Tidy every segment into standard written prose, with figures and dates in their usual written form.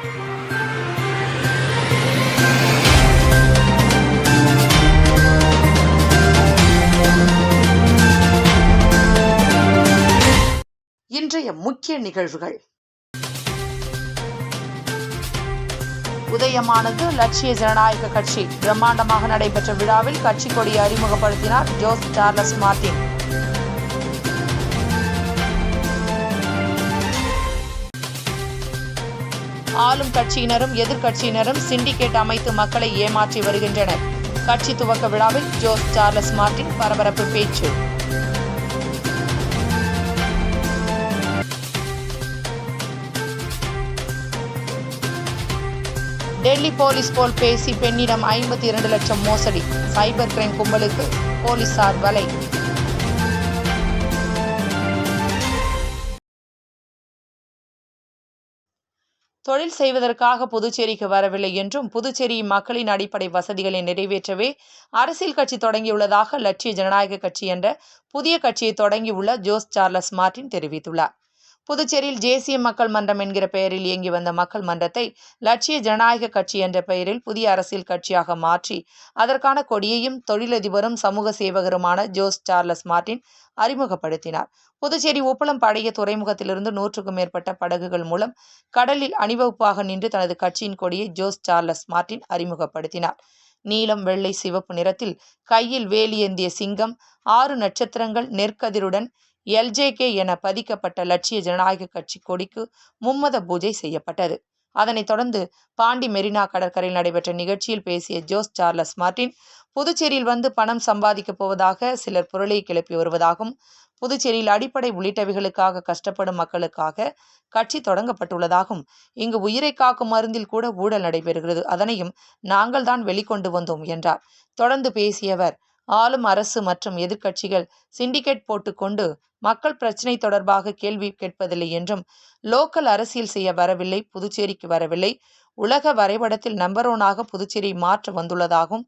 இன்றைய முக்கிய நிகழ்வுகள். உதயமானது லட்சிய ஜனநாயக கட்சி. பிரம்மாண்டமாக நடைபெற்ற விழாவில் கட்சி கொடியை அறிமுகப்படுத்தினார் ஜோஸ் சார்லஸ் மார்டின். ஆளும் கட்சியினரும் எதிர்கட்சியினரும் சிண்டிகேட் அமைத்து மக்களை ஏமாற்றி வருகின்றனர். கட்சி துவக்க விழாவில் ஜோஸ் சார்லஸ் மார்டின் பரபரப்பு பேச்சு. டெல்லி போலீஸ் போல் பேசி பெண்ணிடம் 52 லட்சம் மோசடி. சைபர் கிரைம் கும்பலுக்கு போலீசார் வலை. தொழில் செய்வதற்காக புதுச்சேரிக்கு வரவில்லை என்றும் புதுச்சேரி மக்களின் அடிப்படை வசதிகளை நிறைவேற்றவே அரசியல் கட்சி தொடங்கியுள்ளதாக லட்சிய ஜனநாயக கட்சி என்ற புதிய கட்சியை தொடங்கியுள்ள ஜோஸ் சார்லஸ் மார்டின் தெரிவித்துள்ளார். புதுச்சேரியில் தேசிய மக்கள் மன்றம் என்கிற பெயரில் இயங்கி வந்த மக்கள் மன்றத்தை லட்சிய ஜனநாயக கட்சி என்ற பெயரில் புதிய அரசியல் கட்சியாக மாற்றி அதற்கான கொடியையும் தொழிலதிபரும் சமூக சேவகருமான ஜோஸ் சார்லஸ் மார்டின் அறிமுகப்படுத்தினார். புதுச்சேரி உப்பளம் பழைய துறைமுகத்திலிருந்து 100க்கும் மேற்பட்ட படகுகள் மூலம் கடலில் அணிவகுப்பாக நின்று தனது கட்சியின் கொடியை ஜோஸ் சார்லஸ் மார்டின் அறிமுகப்படுத்தினார். நீலம், வெள்ளை, சிவப்பு நிறத்தில் கையில் வேலி ஏந்திய சிங்கம், 6 நட்சத்திரங்கள், நெற்கதிருடன் LJK என பதிக்கப்பட்ட லட்சிய ஜனநாயக கட்சி கொடிக்கு மும்மத பூஜை செய்யப்பட்டது. அதனைத் தொடர்ந்து பாண்டி மெரினா கடற்கரையில் நடைபெற்ற நிகழ்ச்சியில் பேசிய ஜோஸ் சார்லஸ் மார்டின், புதுச்சேரியில் வந்து பணம் சம்பாதிக்கப் போவதாக சிலர் புரளியை கிளப்பி வருவதாகவும், புதுச்சேரியில் அடிப்படை உள்ளிட்டவைகளுக்காக கஷ்டப்படும் மக்களுக்காக கட்சி தொடங்கப்பட்டுள்ளதாகவும், இங்கு உயிரை காக்கும் மருந்தில் கூட ஊழல் நடைபெறுகிறது, அதனையும் நாங்கள் தான் வெளிக்கொண்டு வந்தோம் என்றார். தொடர்ந்து பேசியவர், ஆளும் அரசு மற்றும் எதிர்க்கட்சிகள் சிண்டிகேட் போட்டுக்கொண்டு மக்கள் பிரச்சினை தொடர்பாக கேள்வி கேட்பதில்லை என்றும், லோக்கல் அரசியல் செய்ய வரவில்லை, புதுச்சேரிக்கு வரவில்லை, உலக வரைபடத்தில் நம்பர் 1 புதுச்சேரியை மாற்ற வந்துள்ளதாகவும்,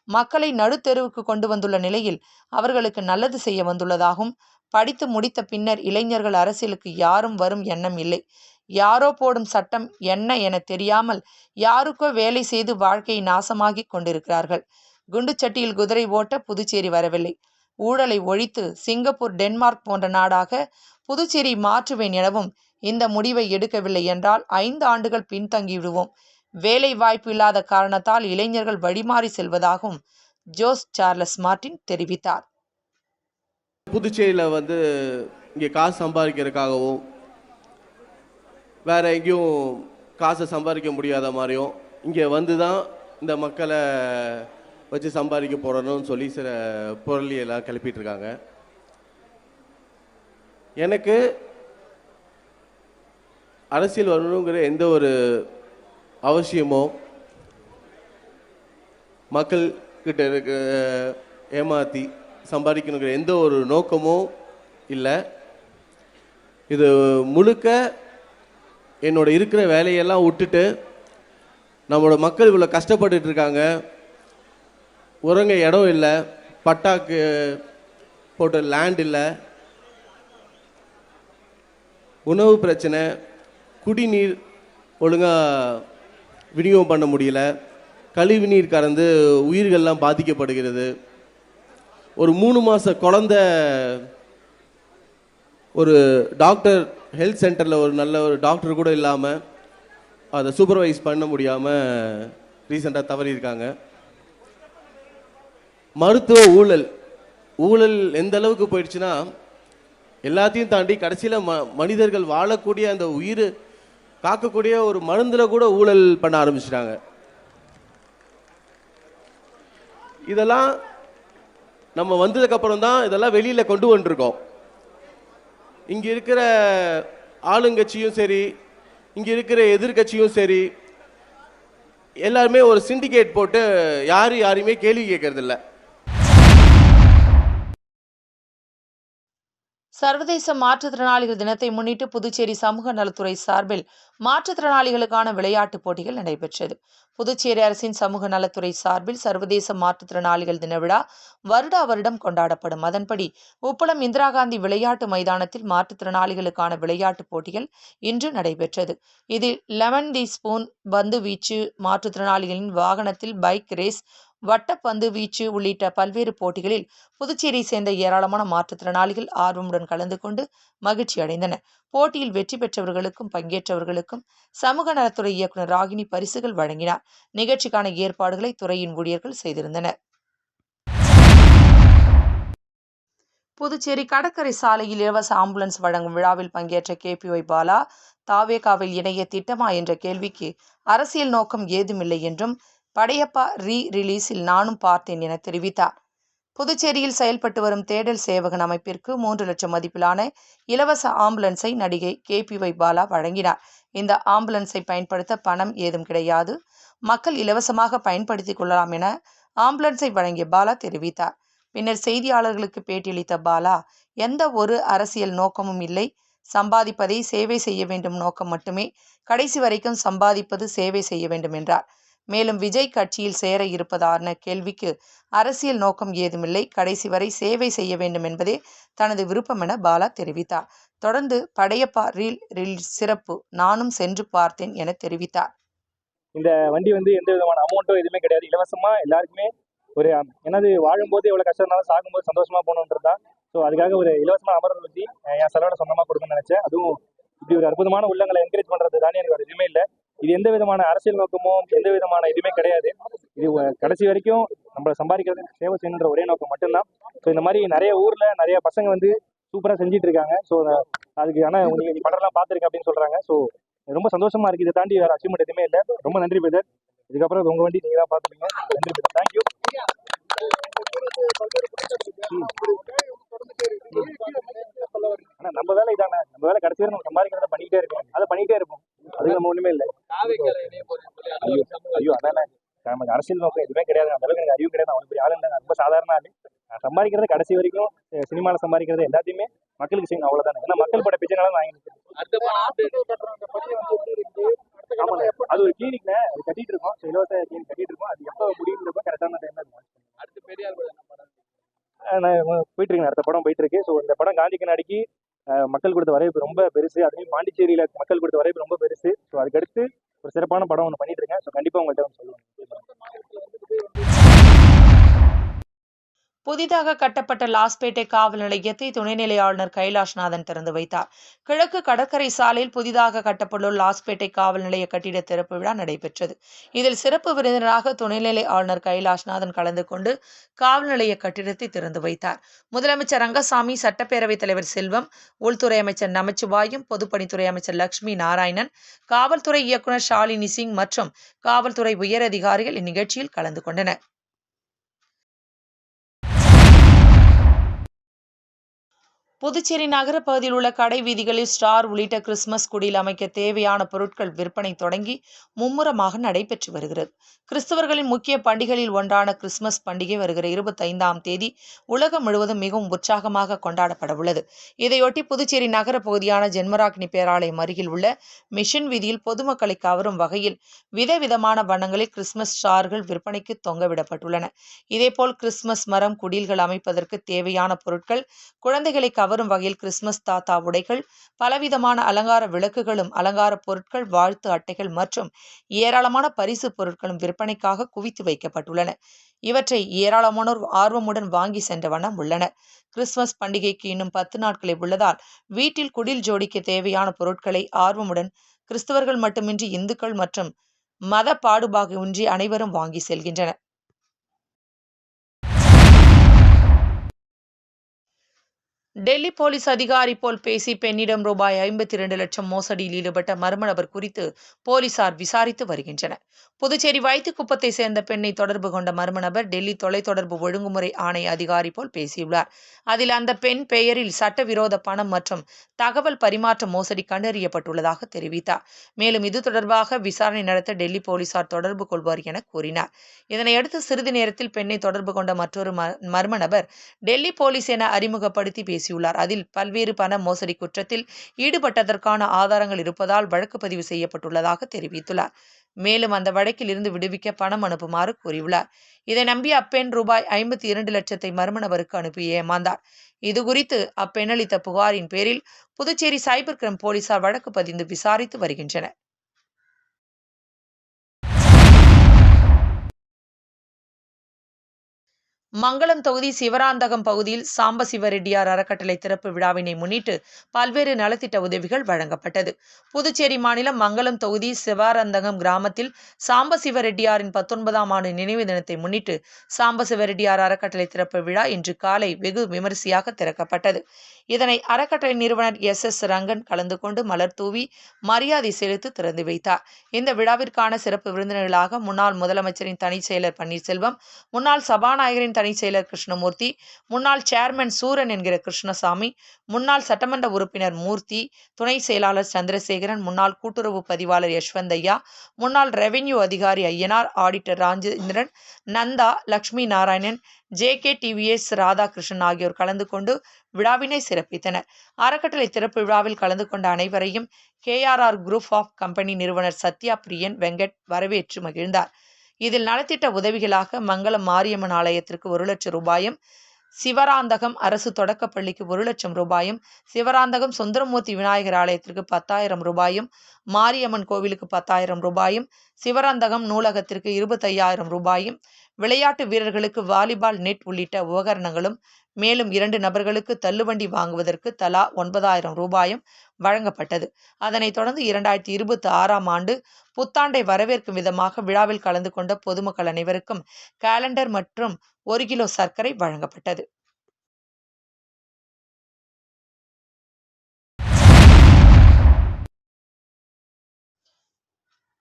மக்களை நடுத்தெருவுக்கு கொண்டு வந்துள்ள நிலையில் அவர்களுக்கு நல்லது செய்ய வந்துள்ளதாகவும், படித்து முடித்த பின்னர் இளைஞர்கள் அரசியலுக்கு யாரும் வரும் எண்ணம் இல்லை, யாரோ போடும் சட்டம் என்ன என தெரியாமல் யாருக்கோ வேலை செய்து வாழ்க்கையை நாசமாகி கொண்டிருக்கிறார்கள். குண்டுச்சட்டியில் குதிரை ஓட்ட புதுச்சேரி வரவில்லை, ஊழலை ஒழித்து சிங்கப்பூர், டென்மார்க் போன்ற நாடாக புதுச்சேரி மாற்றுவேன் எனவும், இந்த முடிவை எடுக்கவில்லை என்றால் 5 ஆண்டுகள் பின்தங்கிவிடுவோம், வேலை வாய்ப்பு இல்லாத காரணத்தால் இளைஞர்கள் வழிமாறி செல்வதாகவும் ஜோஸ் சார்லஸ் மார்டின் தெரிவித்தார். புதுச்சேரியில் வந்து இங்கே காசு சம்பாதிக்கிறதுக்காகவும் வேற எங்கேயும் காசை சம்பாதிக்க முடியாத மாதிரியும் இங்கே வந்து தான் இந்த மக்களை வச்சு சம்பாதிக்க போகிறோன்னு சொல்லி சில பொருளியெல்லாம் கிளப்பிட்டு இருக்காங்க. எனக்கு அரசியல் வரணுங்கிற எந்த ஒரு அவசியமோ மக்கள்கிட்ட இருக்க ஏமாற்றி சம்பாதிக்கணுங்கிற எந்த ஒரு நோக்கமோ இல்லை. இது முழுக்க என்னோட இருக்கிற வேலையெல்லாம் விட்டுட்டு நம்மளோட மக்கள் இவ்வளோ கஷ்டப்பட்டுட்டு இருக்காங்க, உறங்க இடம் இல்லை, பட்டாக்கு போட்ட லேண்ட் இல்லை, உணவு பிரச்சனை, குடிநீர் ஒழுங்காக விநியோகம் பண்ண முடியல, கழிவு நீர் கறந்து உயிர்கள்லாம் பாதிக்கப்படுகிறது, ஒரு 3 மாத குழந்தை ஒரு டாக்டர் ஹெல்த் சென்டரில் ஒரு நல்ல ஒரு டாக்டர் கூட இல்லாமல் அதை சூப்பர்வைஸ் பண்ண முடியாமல் ரீசெண்டாக தவறியிருக்காங்க. மருத்துவ ஊழல் எந்த அளவுக்கு போயிடுச்சுன்னா, எல்லாத்தையும் தாண்டி கடைசியில் மனிதர்கள் வாழக்கூடிய அந்த உயிர் காக்கக்கூடிய ஒரு மருந்தில் கூட ஊழல் பண்ண ஆரம்பிச்சிட்டாங்க. இதெல்லாம் நம்ம வந்ததுக்கப்புறம் தான் இதெல்லாம் வெளியில் கொண்டு வந்துருக்கோம். இங்கே இருக்கிற ஆளுங்கட்சியும் சரி, இங்கே இருக்கிற எதிர்கட்சியும் சரி, எல்லாருமே ஒரு சிண்டிகேட் போட்டு யாரையுமே கேள்வி கேட்கறதில்ல. சர்வதேச மாற்றுத்திறனாளிகள் தினத்தை முன்னிட்டு புதுச்சேரி சமூக நலத்துறை சார்பில் மாற்றுத்திறனாளிகளுக்கான விளையாட்டுப் போட்டிகள் நடைபெற்றது. புதுச்சேரி அரசின் சமூக நலத்துறை சார்பில் சர்வதேச மாற்றுத்திறனாளிகள் தின விழா வருடா வருடம் கொண்டாடப்படும். அதன்படி உப்பளம் இந்திரா காந்தி விளையாட்டு மைதானத்தில் மாற்றுத்திறனாளிகளுக்கான விளையாட்டுப் போட்டிகள் இன்று நடைபெற்றது. இதில் லெமன் தி ஸ்பூன், பந்து வீச்சு, மாற்றுத்திறனாளிகளின் வாகனத்தில் பைக் ரேஸ், வட்டப்பந்து வீச்சு உள்ளிட்ட பல்வேறு போட்டிகளில் புதுச்சேரியை சேர்ந்த ஏராளமான மாற்றுத்திறனாளிகள் ஆர்வமுடன் கலந்து கொண்டு மகிழ்ச்சி அடைந்தனர். போட்டியில் வெற்றி பெற்றவர்களுக்கும் பங்கேற்றவர்களுக்கும் சமூக நலத்துறை இயக்குநர் ராகினி பரிசுகள் வழங்கினார். நிகழ்ச்சிக்கான ஏற்பாடுகளை துறையின் ஊழியர்கள் செய்திருந்தனர். புதுச்சேரி கடற்கரை சாலையில் இலவச ஆம்புலன்ஸ் வழங்கும் விழாவில் பங்கேற்ற கேபிஒய் பாலா, தாவேகாவில் இணைய திட்டமா என்ற கேள்விக்கு அரசியல் நோக்கம் ஏதுமில்லை என்றும், படையப்பா ரிலீஸில் நானும் பார்த்தேன் என தெரிவித்தார். புதுச்சேரியில் செயல்பட்டு வரும் தேடல் சேவகன் அமைப்பிற்கு 3 லட்சம் மதிப்பிலான இலவச ஆம்புலன்ஸை நடிகை கேபிஒய் பாலா வழங்கினார். இந்த ஆம்புலன்ஸை பயன்படுத்த பணம் ஏதும் கிடையாது, மக்கள் இலவசமாக பயன்படுத்திக் கொள்ளலாம் என ஆம்புலன்ஸை வழங்கிய பாலா தெரிவித்தார். பின்னர் செய்தியாளர்களுக்கு பேட்டியளித்த பாலா, எந்த ஒரு அரசியல் நோக்கமும் இல்லை, சம்பாதிப்பதை சேவை செய்ய வேண்டும் நோக்கம் மட்டுமே, கடைசி வரைக்கும் சம்பாதிப்பது சேவை செய்ய வேண்டும் என்றார். மேலும் விஜய் கட்சியில் சேர இருப்பதான கேள்விக்கு அரசியல் நோக்கம் ஏதுமில்லை, கடைசி வரை சேவை செய்ய வேண்டும் என்பதே தனது விருப்பம் என பாலா தெரிவித்தார். தொடர்ந்து படையப்பா ரிலீஸ் சிறப்பு, நானும் சென்று பார்த்தேன் என தெரிவித்தார். இந்த வண்டி எந்த விதமான அமௌண்ட்டோ எதுவுமே கிடையாது, இலவசமா எல்லாருக்குமே ஒரு என்னது வாழும்போது எவ்வளவு கஷ்டம் இருந்தாலும் சாகும்போது சந்தோஷமா போகணுன்றது தான். ஸோ அதுக்காக ஒரு இலவசமா அமர்வு வச்சு என் செலவோட சொந்தமா கொடுக்கணும்னு நினைச்சேன். அதுவும் இப்படி ஒரு அற்புதமான உள்ளங்களை என்கரேஜ் பண்றது தானே எனக்கு ஒரு எதுவுமே இல்லை. இது எந்த விதமான அரசியல் நோக்கமோ எந்த விதமான இதுவுமே கிடையாது. இது கடைசி வரைக்கும் நம்ம சம்பாதிக்கிறது சேவை செய்யணுன்ற ஒரே நோக்கம் மட்டும்தான். ஸோ இந்த மாதிரி நிறைய ஊர்ல நிறைய பசங்க சூப்பரா செஞ்சுட்டு இருக்காங்க. ஸோ அதுக்கு ஆனால் நீ படம்லாம் பார்த்துருக்கேன் அப்படின்னு சொல்றாங்க. ஸோ ரொம்ப சந்தோஷமா இருக்கு. இதை தாண்டி வேற அச்சீவ்மெண்ட் எதுவுமே இல்லை. ரொம்ப நன்றி பிரதர். இதுக்கப்புறம் உங்க வண்டி நீங்க தான் பார்த்துப்பீங்க. நன்றி பிரதர், தேங்க்யூ. ஆனா நம்ம வேலை இதானே, நம்ம வேலை கடைசி வரை நம்ம சம்பாதிக்கிறத பண்ணிக்கிட்டே இருக்கோம், அதை பண்ணிக்கிட்டே இருப்போம். அது நம்ம ஒண்ணுமே இல்லை. ஐயோ அதானே, நமக்கு அரசியல் நோக்கம் எதுவுமே கிடையாது. அந்த அளவுக்கு எனக்கு அறிவு கிடையாது. அவனுக்கு பெரிய ஆள் இல்லை, நான் ரொம்ப சாதாரண ஆளு. நான் சம்பாதிக்கிறது கடைசி வரைக்கும் சினிமாவில் சம்பாதிக்கிறது எல்லாத்தையுமே மக்களுக்கு செய்யணும், அவ்வளவுதானே. ஏன்னா மக்கள் பட பிரச்சனை வாங்கி அது ஒரு கிளினிக்ல கட்டிட்டு இருக்கோம், இலவச கிளினிக் கட்டிட்டு இருக்கோம். அது எப்போ முடியுன்றப்ப கரெக்டான டைம்ல போயிட்டு இருக்கு. அடுத்த படம் போயிட்டு இருக்கு. ஸோ இந்த படம் காந்தி கண்ணாடிக்கு மக்கள் கொடுத்த வரவேற்பு ரொம்ப பெருசு. அதுலேயும் பாண்டிச்சேரியில மக்கள் கொடுத்த வரவேற்பு ரொம்ப பெருசு. ஸோ அதுக்கடுத்து ஒரு சிறப்பான படம் ஒன்று பண்ணிட்டு இருக்கேன். ஸோ கண்டிப்பா உங்கள்கிட்ட வந்து சொல்லுவேன். புதிதாக கட்டப்பட்ட லாஸ்பேட்டை காவல் நிலையத்தை துணைநிலை ஆளுநர் கைலாஷ்நாதன் திறந்து வைத்தார். கிழக்கு கடற்கரை சாலையில் புதிதாக கட்டப்பட்டுள்ள லாஸ்பேட்டை காவல் நிலைய கட்டிட திறப்பு விழா நடைபெற்றது. இதில் சிறப்பு விருந்தினராக துணைநிலை ஆளுநர் கைலாஷ்நாதன் கலந்து கொண்டு காவல் நிலைய கட்டிடத்தை திறந்து வைத்தார். முதலமைச்சர் ரங்கசாமி, சட்டப்பேரவைத் தலைவர் செல்வம், உள்துறை அமைச்சர் நமச்சிவாயம், பொதுப்பணித்துறை அமைச்சர் லட்சுமி நாராயணன், காவல்துறை இயக்குநர் ஷாலினி சிங் மற்றும் காவல்துறை உயர் அதிகாரிகள் இந்நிகழ்ச்சியில் கலந்து கொண்டனர். புதுச்சேரி நகர பகுதியில் உள்ள கடை வீதிகளில் ஸ்டார் உள்ளிட்ட கிறிஸ்துமஸ் குடில் அமைக்க தேவையான பொருட்கள் விற்பனை தொடங்கி மும்முரமாக நடைபெற்று வருகிறது. கிறிஸ்தவர்களின் முக்கிய பண்டிகைகளில் ஒன்றான கிறிஸ்துமஸ் பண்டிகை வருகிற 25ஆம் தேதி உலகம் முழுவதும் மிகவும் உற்சாகமாக கொண்டாடப்பட உள்ளது. இதையொட்டி புதுச்சேரி நகர பகுதியான ஜென்மராக்கினி பேராலயம் அருகில் உள்ள மிஷன் வீதியில் பொதுமக்களை கவரும் வகையில் விதவிதமான வண்ணங்களில் கிறிஸ்துமஸ் ஸ்டார்கள் விற்பனைக்கு தொங்கவிடப்பட்டுள்ளன. இதேபோல் கிறிஸ்துமஸ் மரம், குடில்கள் அமைப்பதற்கு தேவையான பொருட்கள், குழந்தைகளை கவரும் வகையில் கிறிஸ்துமஸ் தாத்தா உடைகள், பலவிதமான அலங்கார விளக்குகளும், அலங்கார பொருட்கள், வாழ்த்து அட்டைகள் மற்றும் ஏராளமான பரிசு பொருட்களும் விற்பனைக்காக குவித்து வைக்கப்பட்டுள்ளன. இவற்றை ஏராளமானோர் ஆர்வமுடன் வாங்கி சென்ற வண்ணம் உள்ளனர். கிறிஸ்துமஸ் பண்டிகைக்கு இன்னும் 10 நாட்களே உள்ளதால் வீட்டில் குடில் ஜோடிக்க தேவையான பொருட்களை ஆர்வமுடன் கிறிஸ்தவர்கள் மட்டுமின்றி இந்துக்கள் மற்றும் மத பாகுபாடின்றி அனைவரும் வாங்கி செல்கின்றனர். டெல்லி போலீஸ் அதிகாரி போல் பேசி பெண்ணிடம் ரூபாய் 52 லட்சம் மோசடியில் ஈடுபட்ட மர்ம நபர் குறித்து போலீசார் விசாரித்து வருகின்றனர். புதுச்சேரி வைத்திக்குப்பத்தை சேர்ந்த பெண்ணை தொடர்பு கொண்ட மர்ம நபர் டெல்லி தொலைத்தொடர்பு ஒழுங்குமுறை ஆணைய அதிகாரி போல் பேசியுள்ளார். அதில் அந்த பெண் பெயரில் சட்டவிரோத பணம் மற்றும் தகவல் பரிமாற்ற மோசடி கண்டறியப்பட்டுள்ளதாக தெரிவித்தார். மேலும் இது தொடர்பாக விசாரணை நடத்த டெல்லி போலீசார் தொடர்பு கொள்வார் என கூறினார். இதனையடுத்து சிறிது நேரத்தில் பெண்ணை தொடர்பு கொண்ட மற்றொரு மர்ம நபர் டெல்லி போலீஸ் என அறிமுகப்படுத்தி பேசியுள்ளார். பேசியுள்ளார். அதில் பல்வேறு பண மோசடி குற்றத்தில் ஈடுபட்டதற்கான ஆதாரங்கள் இருப்பதால் வழக்கு பதிவு செய்யப்பட்டுள்ளதாக தெரிவித்துள்ளார். மேலும் அந்த வழக்கில் இருந்து விடுவிக்க பணம் அனுப்புமாறு கூறியுள்ளார். இதை நம்பிய அப்பெண் ரூபாய் 52 லட்சத்தை மர்ம நபருக்கு அனுப்பி ஏமாந்தார். இதுகுறித்து அப்பெண் அளித்த புகாரின் பேரில் புதுச்சேரி சைபர் கிரைம் போலீசார் வழக்கு பதிந்து விசாரித்து வருகின்றனர். மங்களம் தொகுதி சிவராந்தகம் பகுதியில் சாம்பசிவ ரெட்டியார் அறக்கட்டளை திறப்பு விழாவினை முன்னிட்டு பல்வேறு நலத்திட்ட உதவிகள் வழங்கப்பட்டது. புதுச்சேரி மாநிலம் மங்களம் தொகுதி சிவராந்தகம் கிராமத்தில் சாம்பசிவ ரெட்டியாரின் 19ஆம் ஆண்டு நினைவு தினத்தை முன்னிட்டு சாம்பசிவ ரெட்டியார் அறக்கட்டளை திறப்பு விழா இன்று காலை வெகு விமரிசையாக திறக்கப்பட்டது. இதனை அறக்கட்டளை நிறுவனர் SS ரங்கன் கலந்து கொண்டு மலர் தூவி மரியாதை செலுத்தி திறந்து வைத்தார். இந்த விழாவிற்கான சிறப்பு விருந்தினர்களாக முன்னாள் முதலமைச்சரின் தனிச் செயலர் பன்னீர்செல்வம், முன்னாள் சபாநாயகரின் தனிச் செயலர் கிருஷ்ணமூர்த்தி, முன்னாள் சேர்மன் சூரன் என்கிற கிருஷ்ணசாமி, முன்னாள் சட்டமன்ற உறுப்பினர் மூர்த்தி, துணை செயலாளர் சந்திரசேகரன், முன்னாள் கூட்டுறவு பதிவாளர் யஷ்வந்தையா, முன்னாள் ரெவென்யூ அதிகாரி ஐயனார், ஆடிட்டர் ராஜேந்திரன், நந்தா, லட்சுமி நாராயணன், JKTVS ராதாகிருஷ்ணன் ஆகியோர் கலந்து கொண்டு விழாவினை சிறப்பித்தனர். அறக்கட்டளை திறப்பு விழாவில் கலந்து கொண்ட அனைவரையும் KRR குரூப் ஆஃப் கம்பெனி நிறுவனர் சத்யா பிரியன் வெங்கட் வரவேற்று மகிழ்ந்தார். இதில் நலத்திட்ட உதவிகளாக மங்களம் மாரியம்மன் ஆலயத்திற்கு 1 லட்சம் ரூபாயும், சிவராந்தகம் அரசு தொடக்கப்பள்ளிக்கு 1 லட்சம் ரூபாயும், சிவராந்தகம் சுந்தரமூர்த்தி விநாயகர் ஆலயத்திற்கு 10,000 ரூபாயும், மாரியம்மன் கோவிலுக்கு 10,000 ரூபாயும், சிவராந்தகம் நூலகத்திற்கு 25,000 ரூபாயும், விளையாட்டு வீரர்களுக்கு வாலிபால் நெட் உள்ளிட்ட உபகரணங்களும், மேலும் 2 நபர்களுக்கு தள்ளுவண்டி வாங்குவதற்கு தலா 9,000 ரூபாயும் வழங்கப்பட்டது. அதனைத் தொடர்ந்து 2026ஆம் ஆண்டு புத்தாண்டை வரவேற்கும் விதமாக விழாவில் கலந்து கொண்ட பொதுமக்கள் அனைவருக்கும் காலண்டர் மற்றும் 1 கிலோ சர்க்கரை வழங்கப்பட்டது.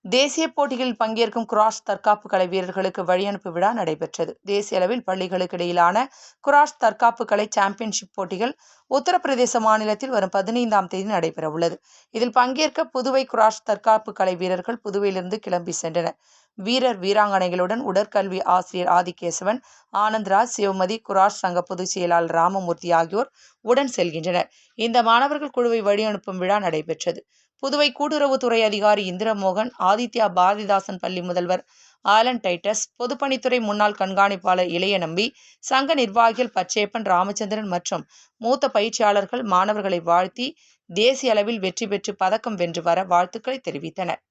தேசிய போட்டிகளில் பங்கேற்கும் குராஷ் தற்காப்பு கலை வீரர்களுக்கு வழியனுப்பு விழா நடைபெற்றது. தேசிய அளவில் பள்ளிகளுக்கு இடையிலான குராஷ் தற்காப்பு கலை சாம்பியன்ஷிப் போட்டிகள் உத்தரப்பிரதேச மாநிலத்தில் வரும் 15ஆம் தேதி நடைபெற உள்ளது. இதில் பங்கேற்க புதுவை குராஷ் தற்காப்பு கலை வீரர்கள் புதுவையிலிருந்து கிளம்பி சென்றனர். வீரர் வீராங்கனைகளுடன் உடற்கல்வி ஆசிரியர் ஆதிகேசவன், ஆனந்த்ராஜ், சிவமதி, குராஷ் சங்க பொதுச் செயலாளர் ராமமூர்த்தி ஆகியோர் உடன் செல்கின்றனர். இந்த மாணவர்கள் குழுவை வழியனுப்பும் விழா நடைபெற்றது. புதுவை கூட்டுறவுத்துறை அதிகாரி இந்திரமோகன், ஆதித்யா பாரதிதாசன் பள்ளி முதல்வர் ஆலன் டைட்டஸ், பொதுப்பணித்துறை முன்னாள் கண்காணிப்பாளர் இளையநம்பி, சங்க நிர்வாகிகள் பச்சையப்பன், ராமச்சந்திரன் மற்றும் மூத்த பயிற்சியாளர்கள் மாணவர்களை வாழ்த்தி தேசிய அளவில் வெற்றி பெற்று பதக்கம் வென்று வர வாழ்த்துக்களை தெரிவித்தனர்.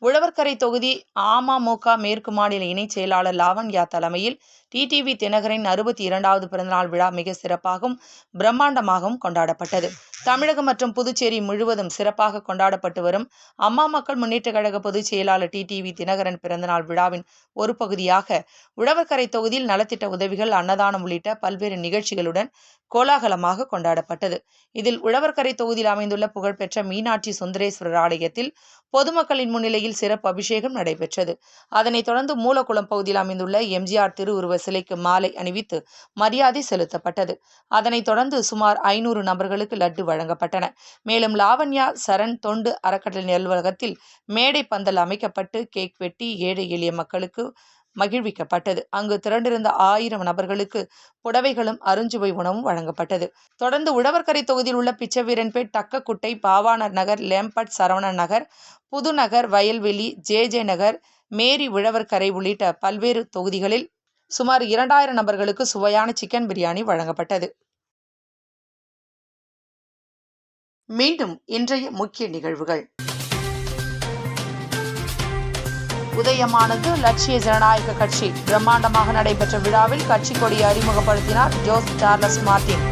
உழவர்கரை தொகுதி அமமுக மேற்கு மாநில இணைச் செயலாளர் லாவண்யா தலைமையில் TTV தினகரின் 62வது பிறந்தநாள் விழா மிக சிறப்பாகவும் பிரம்மாண்டமாகவும் கொண்டாடப்பட்டது. தமிழகம் மற்றும் புதுச்சேரி முழுவதும் சிறப்பாக கொண்டாடப்பட்டு வரும் அம்மா மக்கள் முன்னேற்ற கழக பொதுச் செயலாளர் TTV தினகரன் பிறந்தநாள் விழாவின் ஒரு பகுதியாக உழவர்கரை தொகுதியில் நலத்திட்ட உதவிகள், அன்னதானம் உள்ளிட்ட பல்வேறு நிகழ்ச்சிகளுடன் கோலாகலமாக கொண்டாடப்பட்டது. இதில் உழவர்கரை தொகுதியில் அமைந்துள்ள புகழ்பெற்ற மீனாட்சி சுந்தரேஸ்வரர் ஆலயத்தில் பொதுமக்களின் முன்னிலையில் சிறப்பு அபிஷேகம் நடைபெற்றது. அதனைத் தொடர்ந்து மூலக்குளம் பகுதியில் அமைந்துள்ள MGR திருவுருவ சிலைக்கு மாலை அணிவித்து மரியாதை செலுத்தப்பட்டது. அதனைத் தொடர்ந்து சுமார் 500 நபர்களுக்கு லட்டு வழங்கப்பட்டன. மேலும் லாவண்யா சரண் தொண்டு அறக்கட்டளை அலுவலகத்தில் மேடை பந்தல் அமைக்கப்பட்டு கேக் வெட்டி ஏழை எளிய மக்களுக்கு மகிழ்விக்கப்பட்டது. அங்கு திரண்டிருந்த 1000 நபர்களுக்கு புடவைகளும் அருஞ்சுவை உணவும் வழங்கப்பட்டது. தொடர்ந்து உழவர்கரை தொகுதியில் உள்ள பிச்சவீரன்பேட், தக்கக்குட்டை, பாவாணர் நகர், லேம்பட், சரவணன் நகர், புதுநகர், வயல்வெளி, JJ நகர், மேரி உழவர்கரை உள்ளிட்ட பல்வேறு தொகுதிகளில் சுமார் 2000 நபர்களுக்கு சுவையான சிக்கன் பிரியாணி வழங்கப்பட்டது. மீண்டும் இன்றைய முக்கிய நிகழ்வுகள். உதயமானது லட்சிய ஜனநாயக கட்சி. பிரம்மாண்டமாக நடைபெற்ற விழாவில் கட்சி கொடியை அறிமுகப்படுத்தினார் ஜோஸ் சார்லஸ் மார்டின்.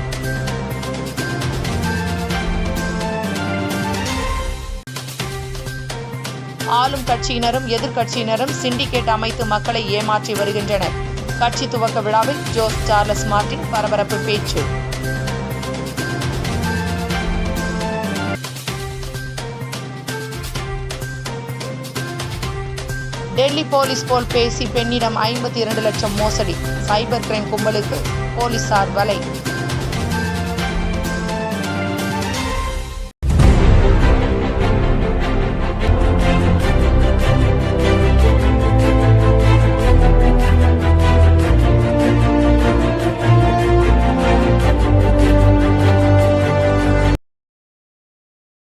ஆளும் கட்சியினரும் எதிர்க்கட்சியினரும் சிண்டிகேட் அமைத்து மக்களை ஏமாற்றி வருகின்றனர். கட்சி துவக்க விழாவில் ஜோஸ் சார்லஸ் மார்டின் பரபரப்பு பேச்சு. டெல்லி போலீஸ் போல் பேசி பெண்ணிடம் 52 லட்சம் மோசடி. சைபர் கிரைம் கும்பலுக்கு போலீசார் வலை.